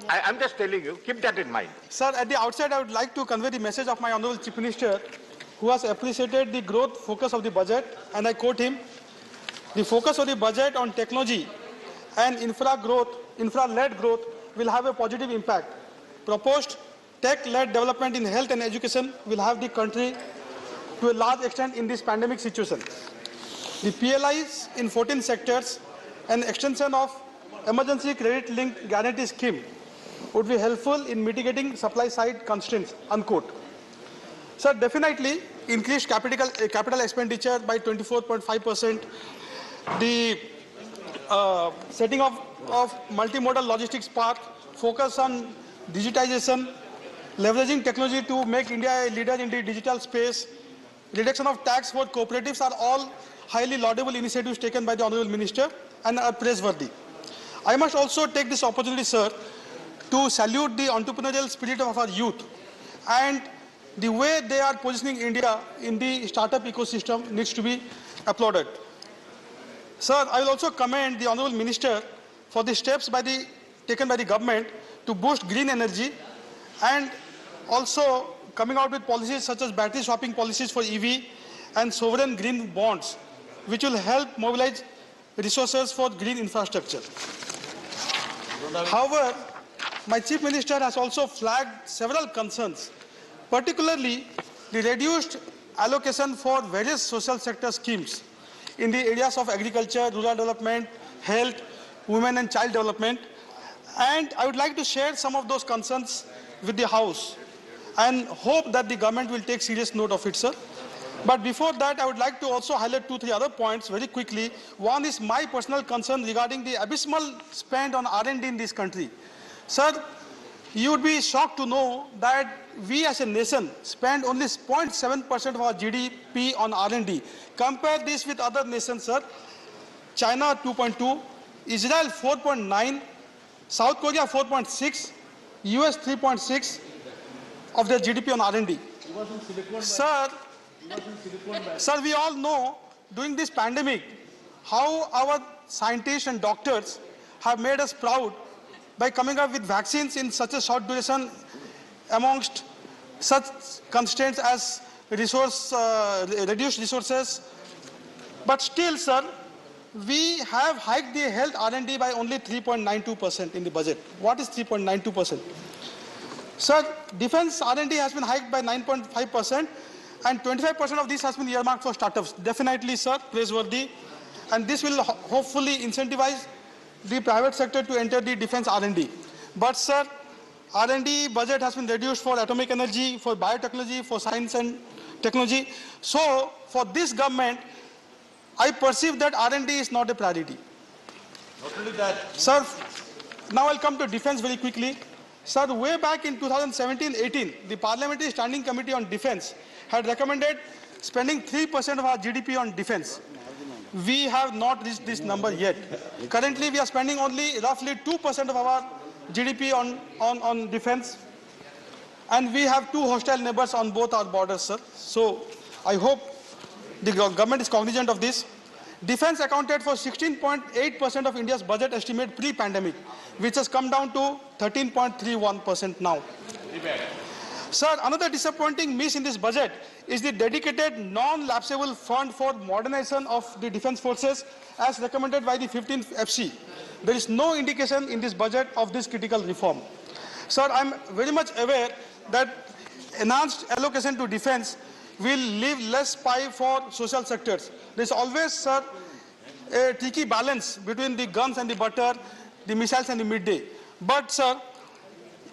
I'm just telling you, keep that in mind. Sir, at the outset, I would like to convey the message of my Honorable Chief Minister, who has appreciated the growth focus of the budget, and I quote him, "The focus of the budget on technology and infra-led growth will have a positive impact. Proposed tech-led development in health and education will have the country to a large extent in this pandemic situation. The PLIs in 14 sectors and extension of emergency credit-linked guarantee scheme would be helpful in mitigating supply-side constraints," unquote. Sir, definitely increased capital expenditure by 24.5%, the setting of multimodal logistics park, focus on digitization, leveraging technology to make India a leader in the digital space, reduction of tax for cooperatives are all highly laudable initiatives taken by the Honorable Minister and are praiseworthy. I must also take this opportunity, sir, to salute the entrepreneurial spirit of our youth and the way they are positioning India in the startup ecosystem needs to be applauded. Sir, I will also commend the Honorable Minister for the steps taken by the government to boost green energy and also coming out with policies such as battery swapping policies for EV and sovereign green bonds, which will help mobilize resources for green infrastructure. However, my Chief Minister has also flagged several concerns, particularly the reduced allocation for various social sector schemes in the areas of agriculture, rural development, health, women and child development. And I would like to share some of those concerns with the House and hope that the government will take serious note of it, sir. But before that, I would like to also highlight 2-3 other points very quickly. One is my personal concern regarding the abysmal spend on R&D in this country. Sir, you would be shocked to know that we as a nation spend only 0.7% of our GDP on R&D. Compare this with other nations, sir. China 2.2, Israel 4.9, South Korea 4.6, US 3.6 of their GDP on R&D. Sir, we all know during this pandemic how our scientists and doctors have made us proud by coming up with vaccines in such a short duration amongst such constraints as reduced resources. But still, sir, we have hiked the health R&D by only 3.92% in the budget. What is 3.92%? Sir, defense R&D has been hiked by 9.5%, and 25% of this has been earmarked for startups. Definitely, sir, praiseworthy. And this will hopefully incentivize the private sector to enter the defense R&D. But, sir, R&D budget has been reduced for atomic energy, for biotechnology, for science and technology. So, for this government, I perceive that R&D is not a priority. Not only that. Sir, now I'll come to defense very quickly. Sir, way back in 2017-18, the Parliamentary Standing Committee on Defense had recommended spending 3% of our GDP on defense. We have not reached this number yet. Currently, we are spending only roughly 2% of our GDP on defense. And we have 2 hostile neighbors on both our borders, sir. So, I hope the government is cognizant of this. Defense accounted for 16.8% of India's budget estimate pre-pandemic, which has come down to 13.31% now. Sir, another disappointing miss in this budget is the dedicated non-lapsable fund for modernization of the defense forces as recommended by the 15th FC. There is no indication in this budget of this critical reform. Sir, I am very much aware that enhanced allocation to defense will leave less pie for social sectors. There is always, sir, a tricky balance between the guns and the butter, the missiles and the midday. But, sir,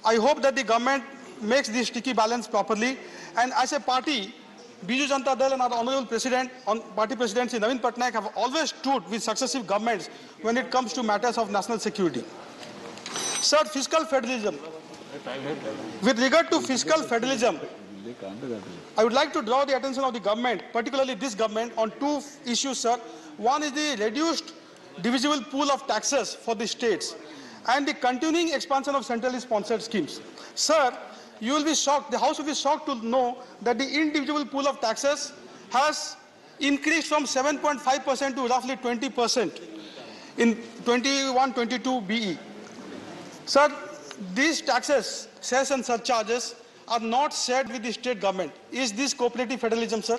I hope that the government makes this tricky balance properly. And as a party, Biju Janata Dal and our Honorable President, Party Presidency Naveen Patnaik have always stood with successive governments when it comes to matters of national security. Sir, fiscal federalism. With regard to fiscal federalism, I would like to draw the attention of the government, particularly this government, on 2 issues, sir. One is the reduced divisible pool of taxes for the states and the continuing expansion of centrally sponsored schemes. Sir, you will be shocked, the House will be shocked to know that the indivisible pool of taxes has increased from 7.5% to roughly 20% in 21-22 BE. Sir, these taxes, cess and surcharges are not shared with the state government. Is this cooperative federalism, sir?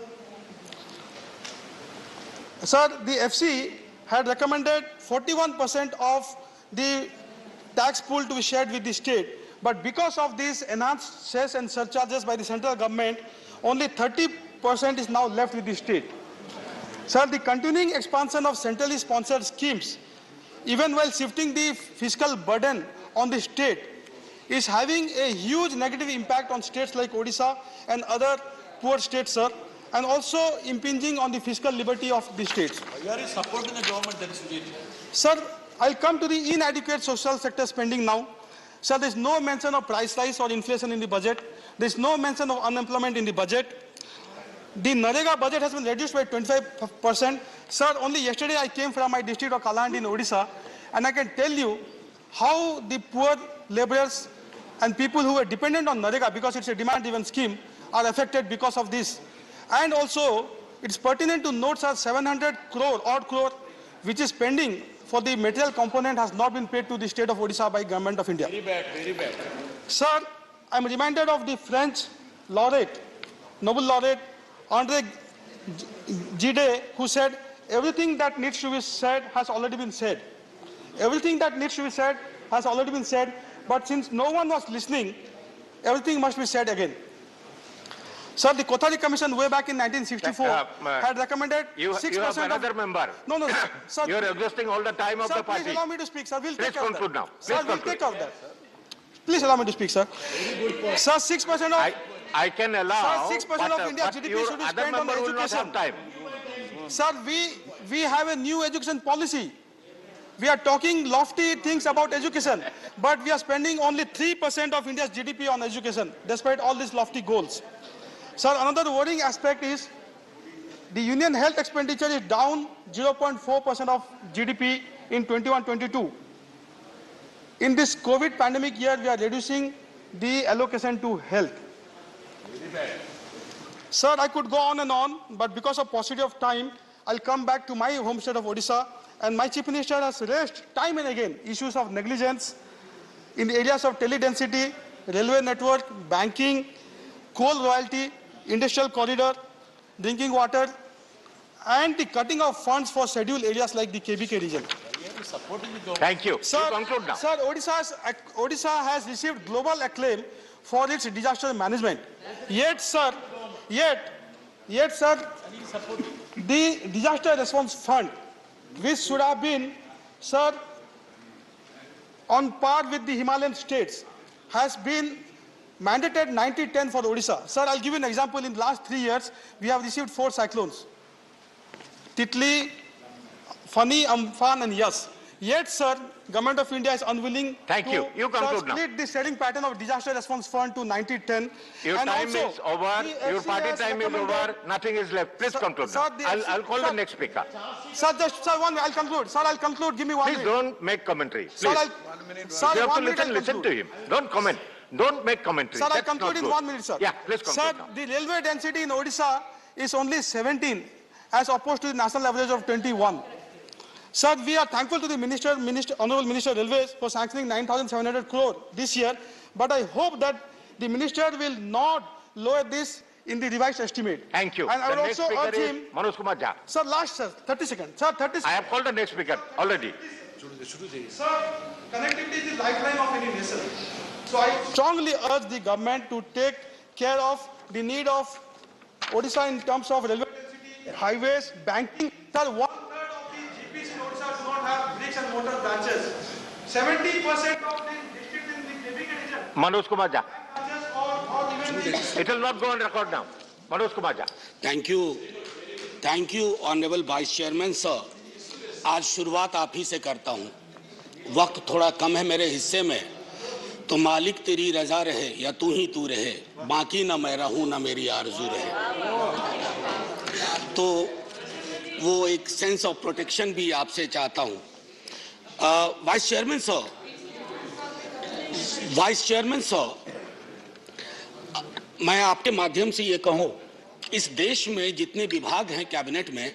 Sir, the FC had recommended 41% of the tax pool to be shared with the state, but because of these enhanced cess and surcharges by the central government, only 30% is now left with the state. Sir, the continuing expansion of centrally sponsored schemes, even while shifting the fiscal burden on the state, is having a huge negative impact on states like Odisha and other poor states, sir, and also impinging on the fiscal liberty of the states. Why are you supporting the government then, Sujit? Sir, I'll come to the inadequate social sector spending now. Sir, there's no mention of price rise or inflation in the budget. There's no mention of unemployment in the budget. The Narega budget has been reduced by 25%. Sir, only yesterday I came from my district of Kaland in Odisha, and I can tell you how the poor laborers and people who are dependent on Narega, because it's a demand-driven scheme, are affected because of this. And also, it's pertinent to note, sir, 700 crore, which is pending for the material component, has not been paid to the state of Odisha by Government of India. Very bad, very bad. Sir, I'm reminded of the French laureate, Nobel laureate, André Gide, who said, everything that needs to be said has already been said. Everything that needs to be said has already been said, but since no one was listening, everything must be said again. Sir, the Kothari Commission way back in 1964 had recommended 6% you have another member. No, sir. You are exhausting all the time of sir, the party. please allow me to speak, sir. We'll Please take care of conclude that. now. Sir, Please we'll conclude. take care of that. Please allow me to speak, sir. Sir, 6% of... I can allow, Sir, 6% of India's GDP your should be other spent on member will not education. have time. Sir, we have a new education policy. We are talking lofty things about education, but we are spending only 3% of India's GDP on education, despite all these lofty goals. Sir, another worrying aspect is the union health expenditure is down 0.4% of GDP in 21-22. In this COVID pandemic year, we are reducing the allocation to health. Sir, I could go on and on, but because of paucity of time, I'll come back to my home state of Odisha. And my Chief Minister has raised time and again issues of negligence in the areas of tele-density, railway network, banking, coal royalty, industrial corridor, drinking water, and the cutting of funds for scheduled areas like the KBK region. Thank you. Sir, you conclude now. Sir, Odisha has received global acclaim for its disaster management. Yet, sir, the disaster response fund, which should have been, sir, on par with the Himalayan states, has been mandated 90-10 for Odisha. Sir, I'll give you an example. In the last 3 years, we have received 4 cyclones. Titli, Fani, Amphan, and Yas. Yet, sir, Government of India is unwilling to split the sharing pattern of disaster response fund to 90-10. Your and time also, is over. Your party time is over. Nothing is left. Please conclude now. I'll call the next speaker. Sir, I'll conclude. Sir, I'll conclude. Give me 1 minute. Please don't make commentary. Please. Sir, you have to listen to him. Don't comment. Don't make commentary. Sir, I'll That's conclude not in good. 1 minute, sir. Yeah, please conclude. Sir, now. the railway density in Odisha is only 17 as opposed to the national average of 21. Sir, we are thankful to the Honorable Minister Railways for sanctioning 9,700 crore this year, but I hope that the Minister will not lower this in the revised estimate. Thank you. And I The will next also speaker urge is him... Manoj Kumar Jha. Sir, last, sir, 30 seconds. Sir, 30 seconds. I have called the next speaker already. Sir, connectivity is the lifeline of any nation. So I strongly urge the government to take care of the need of Odisha in terms of railway density, highways, banking. Sir, 1/3 of the GPs in Odisha do not have bricks and mortar branches. 70% of the districts in the KBK region Manoj Kumar Jha. branches or even the... It will not go on record now. Manoj Kumar Jha. Thank you honourable vice chairman sir. आज शुरुआत आप ही से करता हूं। वक्त थोड़ा कम है मेरे हिस्से में, तो मालिक तेरी रजा रहे या तू ही तू रहे, बाकी ना मैं रहूं ना मेरी आरज़ू रहे। तो वो एक सेंस ऑफ प्रोटेक्शन भी आपसे चाहता हूं। वाइस चेयरमैन सर, मैं आपके माध्यम से ये कहूं, इस देश में जितने विभाग हैं कैबिनेट में,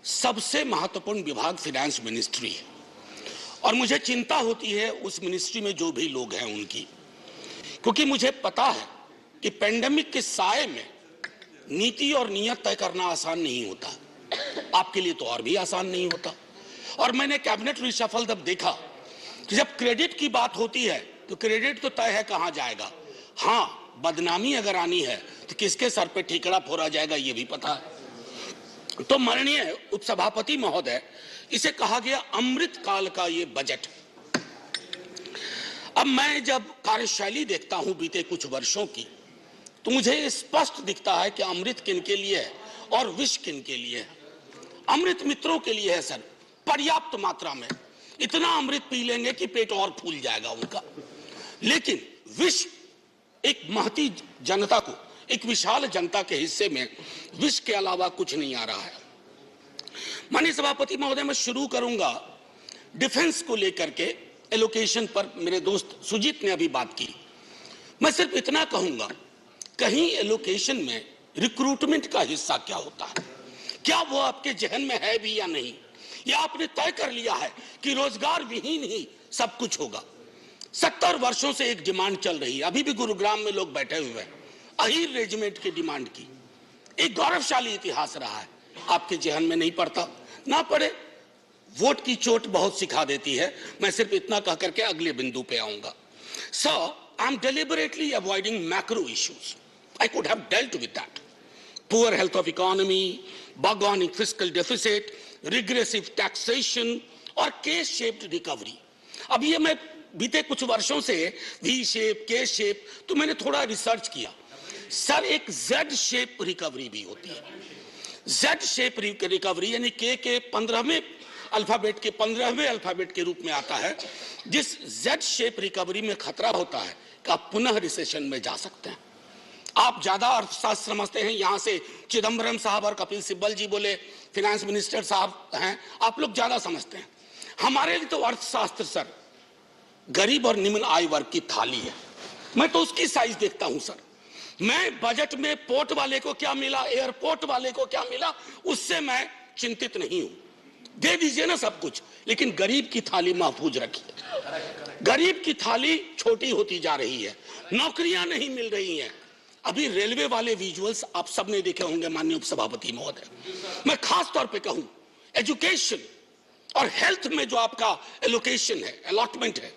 सबसे महत्वपूर्ण विभाग फाइनेंस मिनिस्ट्री है और मुझे चिंता होती है उस मिनिस्ट्री में जो भी लोग हैं उनकी, क्योंकि मुझे पता है कि पेंडेमिक के साए में नीति और नियत तय करना आसान नहीं होता, आपके लिए तो और भी आसान नहीं होता। और मैंने कैबिनेट रिशफल जब देखा कि जब क्रेडिट की बात होती है तो क्रेडिट तो तय है कहां जाएगा, हाँ बदनामी अगर आनी है तो किसके सर पे ठीकरा फोड़ा जाएगा ये भी पता है। तो माननीय उपसभापति महोदय, इसे कहा गया अमृत काल का ये बजट। अब मैं जब कार्यशैली देखता हूं बीते कुछ वर्षों की, तो मुझे स्पष्ट दिखता है कि अमृत किन के लिए है और विष किन के लिए है। अमृत मित्रों के लिए है सर, पर्याप्त मात्रा में, इतना अमृत पी लेंगे कि पेट और फूल जाएगा उनका। लेकिन विष एक महती जनता को, एक विशाल जनता के हिस्से में विष के अलावा कुछ नहीं आ रहा है। माननीय सभापति महोदय, मैं शुरू करूंगा डिफेंस को लेकर के एलोकेशन पर। मेरे दोस्त सुजीत ने अभी बात की, मैं सिर्फ इतना कहूंगा, कहीं एलोकेशन में रिक्रूटमेंट का हिस्सा क्या होता है, क्या वो आपके जहन में है भी या नहीं, या आपने तय कर लिया है कि रोजगार विहीन ही सब कुछ होगा। 70 वर्षों से एक डिमांड चल रही है, अभी भी गुरुग्राम में लोग बैठे हुए हैं, अहीर रेजिमेंट की डिमांड की। एक गौरवशाली इतिहास रहा है, आपके जहन में नहीं पड़ता, ना पड़े, वोट की चोट बहुत सिखा देती है। मैं सिर्फ इतना कह करके अगले बिंदु पे आऊंगा। So I am deliberately avoiding macro issues, I could have dealt with that. Poor health of economy, bug on fiscal deficit, regressive taxation और के शेप्ड रिकवरी। अब ये मैं बीते कुछ वर्षों से वी शेप, के शेप, तो मैंने थोड़ा रिसर्च किया सर। एक जेड शेप रिकवरी भी होती है। जेड शेप रिकवरी यानी के 15वें अल्फाबेट के 15वें अल्फाबेट के रूप में आता है, जिस जेड शेप रिकवरी में खतरा होता है कि आप पुनः रिसेशन में जा सकते हैं। आप ज्यादा अर्थशास्त्र समझते हैं, यहां से चिदम्बरम साहब और कपिल सिब्बल जी बोले, फिनेंस मिनिस्टर साहब हैं, आप लोग ज्यादा समझते हैं। हमारे लिए तो अर्थशास्त्र सर गरीब और निम्न आय वर्ग की थाली है। मैं तो उसकी साइज देखता हूं सर। मैं बजट में पोर्ट वाले को क्या मिला, एयरपोर्ट वाले को क्या मिला, उससे मैं चिंतित नहीं हूं, दे दीजिए ना सब कुछ, लेकिन गरीब की थाली महफूज रखिए। गरीब की थाली छोटी होती जा रही है, नौकरियां नहीं मिल रही हैं। अभी रेलवे वाले विजुअल्स आप सब ने देखे होंगे माननीय उपसभापति महोदय। मैं खास तौर पे कहूं, एजुकेशन और हेल्थ में जो आपका एलोकेशन है, अलॉटमेंट है,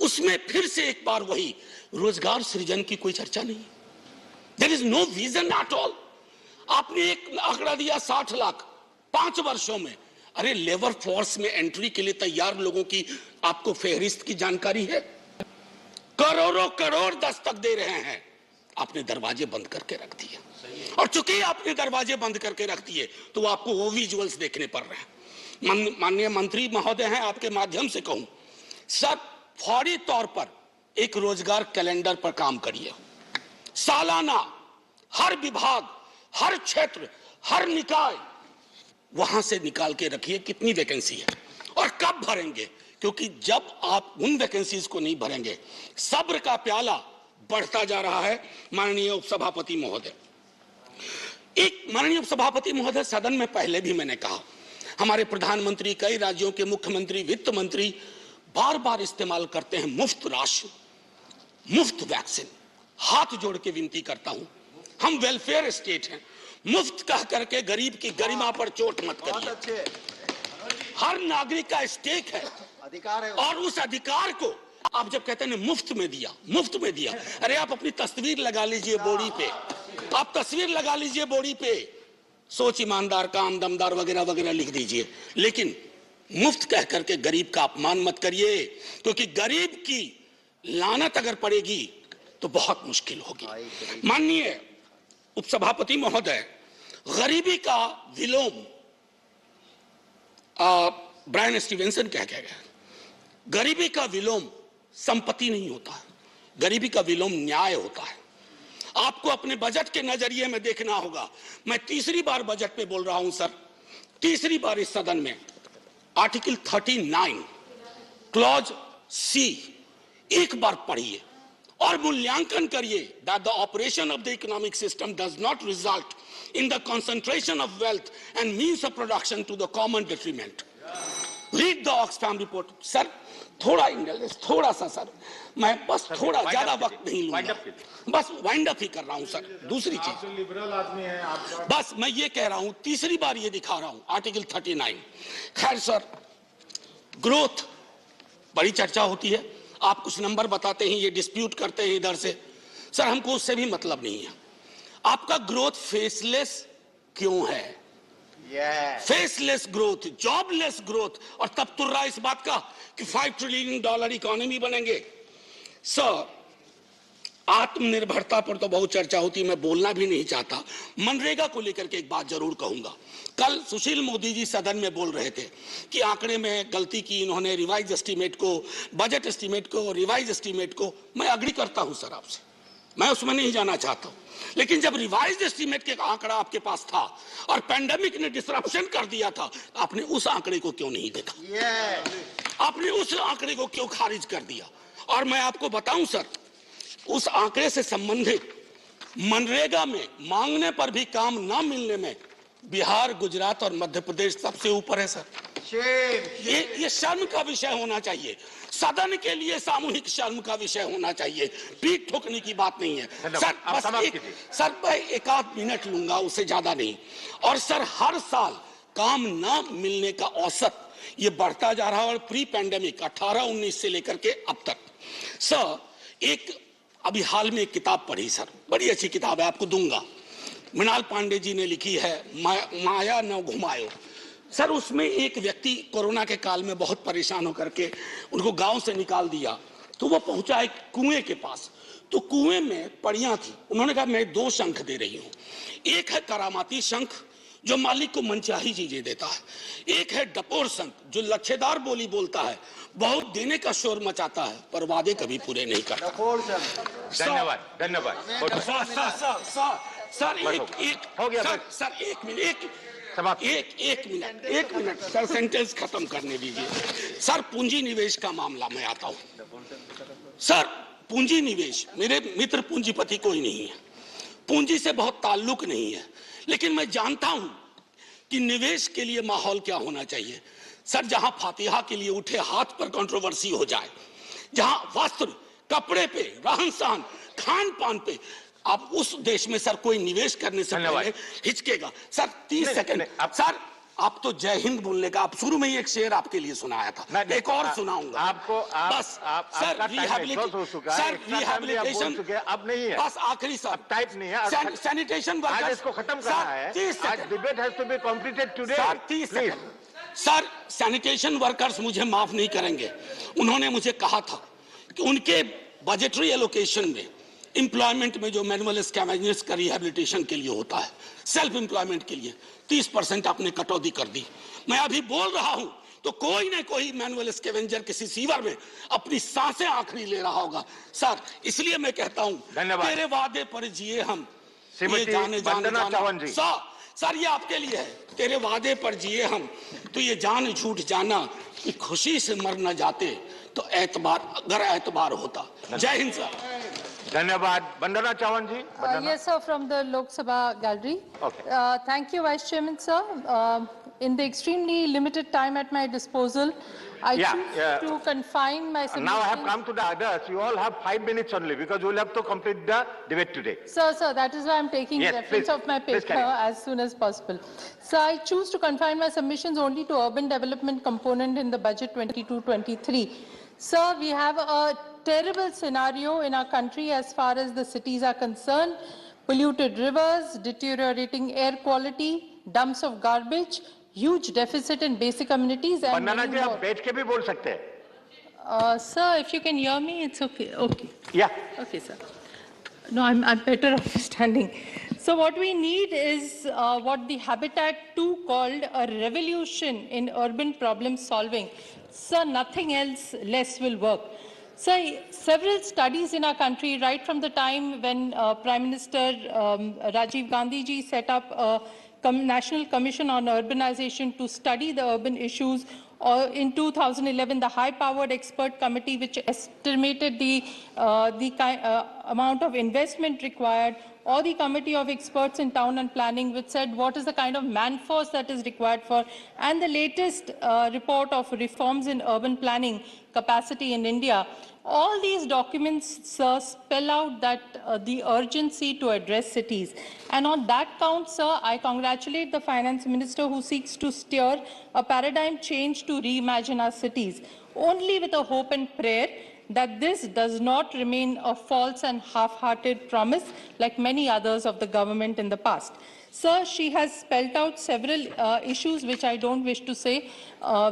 उसमें फिर से एक बार वही रोजगार सृजन की कोई चर्चा नहीं। There is no vision at all. आपने एक आंकड़ा दिया 60 लाख 5 वर्षों में। अरे लेबर फोर्स में एंट्री के लिए तैयार लोगों की आपको फेहरिस्त की जानकारी है? करोड़ों करोड़ दस्तक दे रहे हैं, आपने दरवाजे बंद करके रख दिए। और चूंकि आपने दरवाजे बंद करके रख दिए तो आपको वो विजुअल्स देखने पड़ रहे हैं। माननीय मंत्री महोदय हैं, आपके माध्यम से कहूं सर, फौरी तौर पर एक रोजगार कैलेंडर पर काम करिए। सालाना हर विभाग, हर क्षेत्र, हर निकाय, वहां से निकाल के रखिए कितनी वैकेंसी है और कब भरेंगे, क्योंकि जब आप उन वैकेंसीज को नहीं भरेंगे, सब्र का प्याला बढ़ता जा रहा है। माननीय उपसभापति महोदय, एक माननीय उपसभापति महोदय, सदन में पहले भी मैंने कहा, हमारे प्रधानमंत्री, कई राज्यों के मुख्यमंत्री, वित्त मंत्री बार बार इस्तेमाल करते हैं मुफ्त राशन, मुफ्त वैक्सीन। हाथ जोड़ के विनती करता हूं, हम वेलफेयर स्टेट हैं, मुफ्त कह करके गरीब की गरिमा पर चोट मत करिए। हर नागरिक का स्टेक है, अधिकार है, और उस अधिकार को आप जब कहते हैं मुफ्त में दिया, मुफ्त में दिया, अरे आप अपनी तस्वीर लगा लीजिए बोरी पे, आप तस्वीर लगा लीजिए बोरी पे, सोच ईमानदार, काम दमदार वगैरह वगैरह लिख दीजिए, लेकिन मुफ्त कह करके गरीब का अपमान मत करिए, क्योंकि गरीब की लानत अगर पड़ेगी तो बहुत मुश्किल होगी। माननीय उपसभापति महोदय, गरीबी का विलोम ब्रायन स्टीवेंसन कह गया, गरीबी का विलोम संपत्ति नहीं होता है, गरीबी का विलोम न्याय होता है। आपको अपने बजट के नजरिए में देखना होगा। मैं तीसरी बार बजट पे बोल रहा हूं सर, तीसरी बार इस सदन में, आर्टिकल 39 क्लॉज सी एक बार पढ़िए और मूल्यांकन करिए that the operation of the economic system does not result in the concentration of wealth and means of production to the common detriment. Read the Oxfam report. Sir थोड़ा intelligence, थोड़ा सा sir, मैं बस थोड़ा ज्यादा वक्त नहीं लूंगा, बस वाइंड अप ही कर रहा हूं सर। दूसरी चीज, लिबरल आदमी है आप, बस मैं ये कह रहा हूं, तीसरी बार ये दिखा रहा हूं, आर्टिकल 39। खैर सर, ग्रोथ बड़ी चर्चा होती है, आप कुछ नंबर बताते हैं, ये डिस्प्यूट करते हैं इधर से, सर हमको उससे भी मतलब नहीं है। आपका ग्रोथ फेसलेस क्यों है? फेसलेस ग्रोथ, जॉबलेस ग्रोथ, और तब तुर्रा इस बात का कि $5 ट्रिलियन इकोनॉमी बनेंगे। सर आत्मनिर्भरता पर तो बहुत चर्चा होती है, मैं बोलना भी नहीं चाहता। मनरेगा को लेकर के एक बात जरूर कहूंगा। कल सुशील मोदी जी सदन में बोल रहे थे कि आंकड़े में गलती की इन्होंने, रिवाइज एस्टीमेट को, बजट एस्टीमेट को, रिवाइज एस्टीमेट को। मैं अग्री करता हूं सर आपसे, मैं उसमें नहीं जाना चाहता हूं, लेकिन जब रिवाइज एस्टीमेट के आंकड़ा आपके पास था और पैंडेमिक ने डिसरप्शन कर दिया था, आपने उस आंकड़े को क्यों नहीं देखा? आपने उस आंकड़े को क्यों खारिज कर दिया? और मैं आपको बताऊं सर, उस आंकड़े से संबंधित मनरेगा में मांगने पर भी काम ना मिलने में बिहार, गुजरात और मध्य प्रदेश सबसे ऊपर है सर। ये शर्म का विषय होना चाहिए, सदन के लिए सामूहिक शर्म का विषय होना चाहिए, पीठ ठोकने की बात नहीं है सर। बस सर मैं 1 आध मिनट लूंगा, उससे ज्यादा नहीं। और सर हर साल काम ना मिलने का औसत ये बढ़ता जा रहा है, और प्री पैंडेमिक 18-19 से लेकर के अब तक। सर एक अभी हाल में एक किताब पढ़ी सर, बड़ी अच्छी किताब है, आपको दूंगा, मृणाल पांडे जी ने लिखी है, माया न घुमायो। सर उसमें एक व्यक्ति कोरोना के काल में बहुत परेशान होकर के, उनको गांव से निकाल दिया, तो वो पहुंचा एक कुएं के पास, तो कुएं में पड़ियां थी। उन्होंने कहा मैं 2 शंख दे रही हूं, एक है करामाती शंख जो मालिक को मनचाही चीजें देता है, एक है डपोर शंख जो लच्छेदार बोली बोलता है, बहुत देने का शोर मचाता है पर वादे कभी पूरे नहीं करता। धन्यवाद धन्यवाद सर एक मिनट सर, सेंटेंस खत्म करने दीजिए सर। पूंजी निवेश का मामला में आता हूं सर। पूंजी निवेश, मेरे मित्र पूंजीपति कोई नहीं है, पूंजी से बहुत ताल्लुक नहीं है, लेकिन मैं जानता हूं कि निवेश के लिए माहौल क्या होना चाहिए सर। जहां फातिहा के लिए उठे हाथ पर कंट्रोवर्सी हो जाए, जहां वस्त्र, कपड़े पे, रहन सहन, खान पान पे, आप उस देश में सर कोई निवेश करने से पहले हिचकेगा सर। 30 सेकंड सर, आप तो जय हिंद बोलने का, आप शुरू में ही एक शेर आपके लिए सुनाया था, एक और सुनाऊंगा आपको। बस सर, रिहैबिलिटेशन अब नहीं है, बस आखिरी सर, टाइप नहीं है, सैनिटेशन आज इसको खत्म करना है। आज debate has to be completed today sir. 30 second sir, sanitation workers मुझे माफ नहीं करेंगे। उन्होंने मुझे कहा था कि उनके बजटरी एलोकेशन में, एम्प्लॉयमेंट में जो मैनुअल स्कैवेंजर्स का रिहैबिलिटेशन के लिए होता है, सेल्फ एम्प्लॉयमेंट के लिए 30% आपने कटौती कर दी। मैं अभी बोल रहा हूं तो कोई ना कोई मैनुअल स्कैवेंजर किसी सीवर में अपनी सांसें आखिरी ले रहा होगा सर। इसलिए मैं कहता हूं, तेरे वादे पर जिए हम, ये जाने जाने सर, ये आपके लिए है। तेरे वादे पर जिए हम, तो ये जान झूठ जाना कि खुशी से मर न जाते तो एतबार, अगर एतबार होता। जय हिंद सर। धन्यवाद। वंदना चौहान जी। Yes, sir, from the Lok Sabha gallery. Okay. Thank you, Vice Chairman, sir. In the extremely limited time at my disposal, I choose to confine my submissions. Now I have come to the others. You all have 5 minutes only because we will have to complete the debate today. Sir, that is why I'm taking reference of my paper as soon as possible. So I choose to confine my submissions only to urban development component in the budget 22-23. Sir, we have a terrible scenario in our country as far as the cities are concerned. Polluted rivers, deteriorating air quality, dumps of garbage, huge deficit in basic amenities, and वंदना जी, आप बैठ के भी बोल सकते हैं। Sir, if you can hear me, it's okay. Okay. Yeah. Okay, sir. No, I'm better off standing. So what we need is what the Habitat 2 called a revolution in urban problem solving. Sir, nothing else less will work. So several studies in our country, right from the time when Prime Minister Rajiv Gandhi ji set up a National Commission on Urbanization to study the urban issues, or in 2011, the high-powered expert committee which estimated the amount of investment required, or the committee of experts in town and planning, which said what is the kind of manforce that is required for, and the latest report of reforms in urban planning capacity in India. All these documents, sir, spell out that the urgency to address cities. And on that count, sir, I congratulate the Finance Minister who seeks to steer a paradigm change to reimagine our cities, only with a hope and prayer that this does not remain a false and half-hearted promise like many others of the government in the past. Sir, she has spelled out several issues which I don't wish to say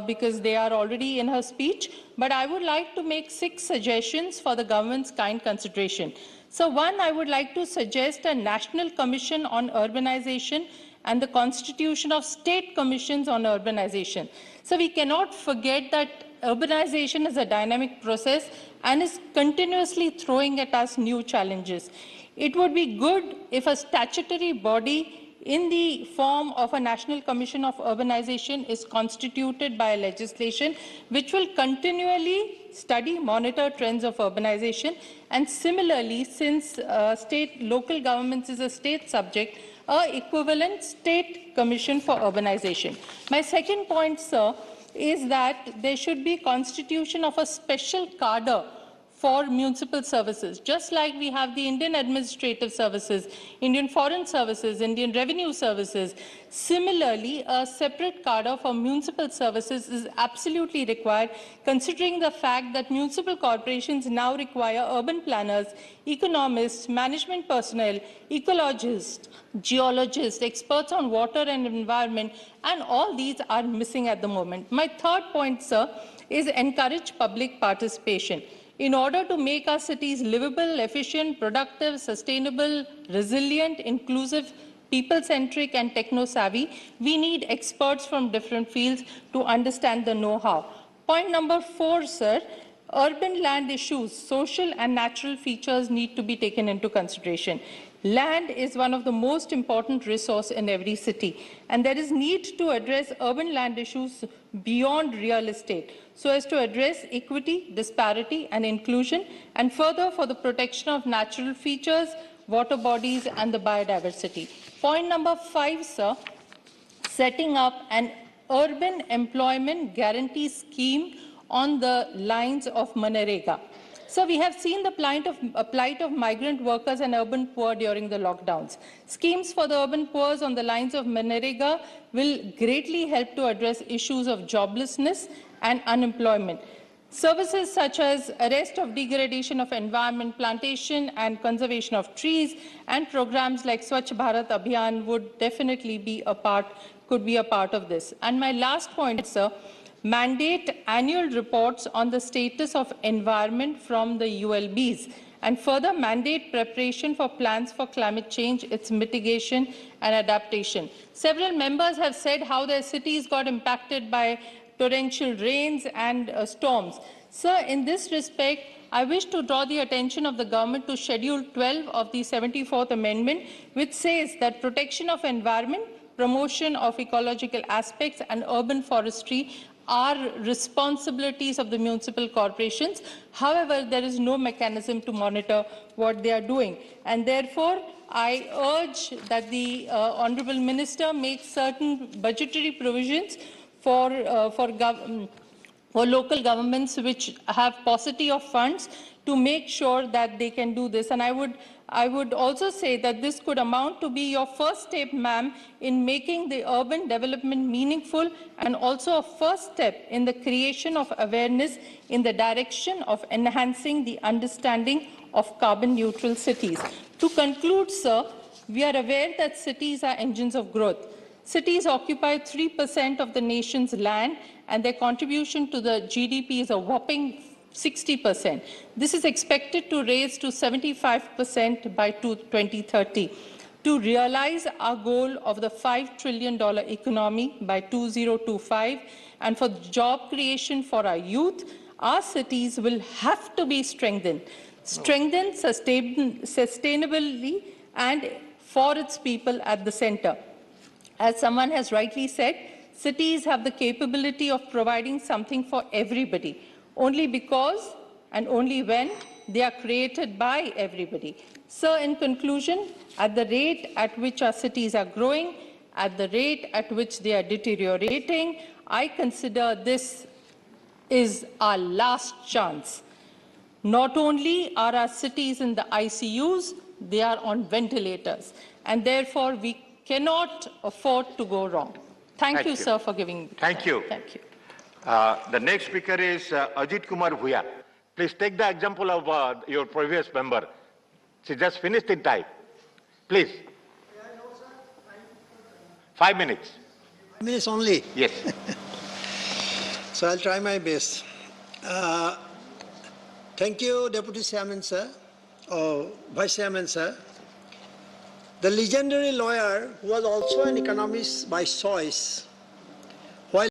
because they are already in her speech, but I would like to make 6 suggestions for the government's kind consideration. So one, I would like to suggest a National Commission on Urbanization and the constitution of state commissions on urbanization. So we cannot forget that urbanization is a dynamic process and is continuously throwing at us new challenges. It would be good if a statutory body in the form of a National Commission of Urbanization is constituted by legislation which will continually study, monitor trends of urbanization, and similarly, since local governments is a state subject, a equivalent state commission for urbanization. My second point, sir, is that there should be constitution of a special cadre for municipal services, just like we have the Indian Administrative Services, Indian Foreign Services, Indian Revenue Services. Similarly, a separate cadre for municipal services is absolutely required, considering the fact that municipal corporations now require urban planners, economists, management personnel, ecologists, geologists, experts on water and environment, and all these are missing at the moment. My third point, sir, is encourage public participation. In order to make our cities livable, efficient, productive, sustainable, resilient, inclusive, people-centric, and techno-savvy, we need experts from different fields to understand the know-how. Point number 4, sir, urban land issues, social and natural features need to be taken into consideration. Land is one of the most important resources in every city, and there is need to address urban land issues beyond real estate, so as to address equity, disparity, and inclusion, and further for the protection of natural features, water bodies, and the biodiversity. Point number 5, sir, setting up an urban employment guarantee scheme on the lines of Manrega. So we have seen the plight of migrant workers and urban poor during the lockdowns. Schemes for the urban poor on the lines of Manrega will greatly help to address issues of joblessness and unemployment. Services such as arrest of degradation of environment, plantation and conservation of trees, and programs like Swachh Bharat Abhiyan would definitely could be a part of this. And my last point, sir, mandate annual reports on the status of environment from the ULBs, and further mandate preparation for plans for climate change, its mitigation and adaptation. Several members have said how their cities got impacted by torrential rains and storms. Sir, in this respect, I wish to draw the attention of the government to Schedule 12 of the 74th Amendment, which says that protection of environment, promotion of ecological aspects, and urban forestry are responsibilities of the municipal corporations. However, there is no mechanism to monitor what they are doing. And therefore, I urge that the Honourable Minister make certain budgetary provisions for local governments which have paucity of funds to make sure that they can do this. And I would also say that this could amount to be your first step, ma'am, in making the urban development meaningful, and also a first step in the creation of awareness in the direction of enhancing the understanding of carbon-neutral cities. To conclude, sir, we are aware that cities are engines of growth. Cities occupy 3% of the nation's land, and their contribution to the GDP is a whopping 60%. This is expected to raise to 75% by 2030. To realize our goal of the $5 trillion economy by 2025, and for job creation for our youth, our cities will have to be strengthened sustainably and for its people at the center. As someone has rightly said, cities have the capability of providing something for everybody, only because and only when they are created by everybody. So, in conclusion, at the rate at which our cities are growing, at the rate at which they are deteriorating, I consider this is our last chance. Not only are our cities in the ICUs, they are on ventilators, and therefore we cannot afford to go wrong. Thank you, sir, for giving me the Thank time. you. Thank you. The next speaker is Ajit Kumar. Please take the example of your previous member. She just finished in time. Please. 5 minutes. 5 minutes only. Yes. So I'll try my best. Thank you, Deputy Chairman, sir, or Vice Chairman, sir. The legendary lawyer who was also an economist by choice,